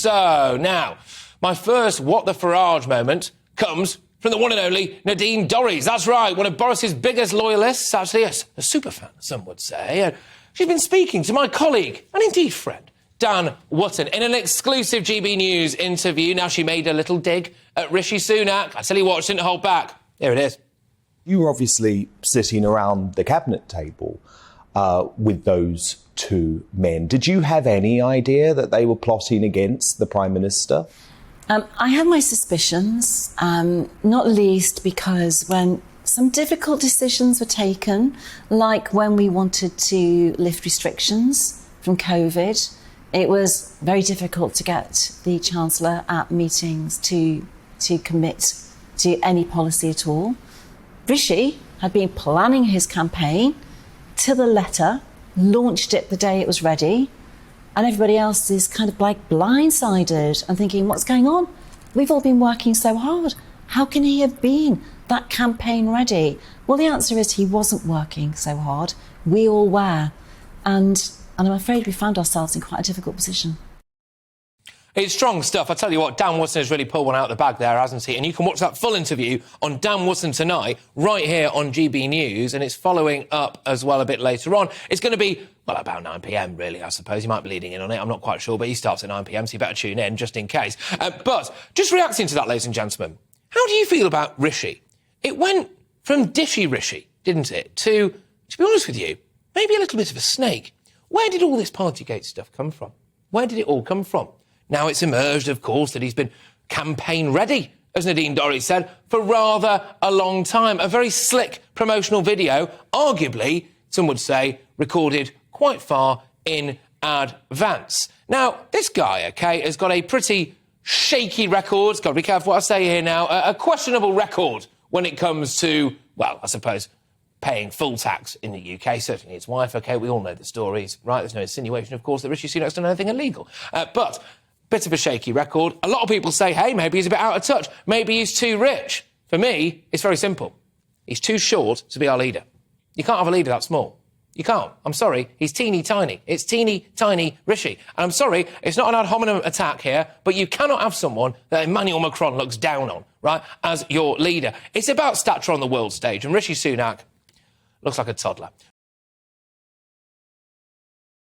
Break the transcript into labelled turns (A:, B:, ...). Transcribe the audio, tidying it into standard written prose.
A: So, now, my first What the Farage moment comes from the one and only Nadine Dorries. That's right, one of Boris's biggest loyalists, actually a superfan, some would say. She's been speaking to my colleague, and indeed friend, Dan Wootton, in an exclusive GBNews interview. Now, she made a little dig at Rishi Sunak. I tell you what, she didn't hold back. Here it is.
B: You were obviously sitting around the cabinet table with those two men. Did you have any idea that they were plotting against the Prime Minister?
C: I have my suspicions, not least because when some difficult decisions were taken, like when we wanted to lift restrictions from COVID, it was very difficult to get the Chancellor at meetings to commit to any policy at all. Rishi had been planning his campaign to the letter, launched it the day it was ready, and everybody else is kind of like blindsided and thinking, what's going on? We've all been working so hard. How can he have been that campaign ready? Well, the answer is he wasn't working so hard. We all were. And I'm afraid we found ourselves in quite a difficult position.
A: It's strong stuff. I tell you what, Dan Wootton has really pulled one out of the bag there, hasn't he? And you can watch that full interview on Dan Wootton tonight, right here on GB News, and it's following up as well a bit later on. It's going to be, well, about 9 p.m, really, I suppose. You might be leading in on it, I'm not quite sure, but he starts at 9 p.m, so you better tune in, just in case. But just reacting to that, ladies and gentlemen, how do you feel about Rishi? It went from dishy Rishi, didn't it, to be honest with you, maybe a little bit of a snake. Where did all this Partygate stuff come from? Where did it all come from? Now, it's emerged, of course, that he's been campaign ready, as Nadine Dorries said, for rather a long time. A very slick promotional video, arguably, some would say, recorded quite far in advance. Now, this guy, OK, has got a pretty shaky record. Got to be careful what I say here now. A questionable record when it comes to, well, I suppose, paying full tax in the UK. Certainly his wife, OK, we all know the stories, right? There's no insinuation, of course, that Rishi Sunak's done anything illegal. But bit of a shaky record. A lot of people say, hey, maybe he's a bit out of touch. Maybe he's too rich. For me, it's very simple. He's too short to be our leader. You can't have a leader that small. You can't. I'm sorry. He's teeny tiny. It's teeny tiny Rishi. And I'm sorry, it's not an ad hominem attack here, but you cannot have someone that Emmanuel Macron looks down on, right, as your leader. It's about stature on the world stage, and Rishi Sunak looks like a toddler.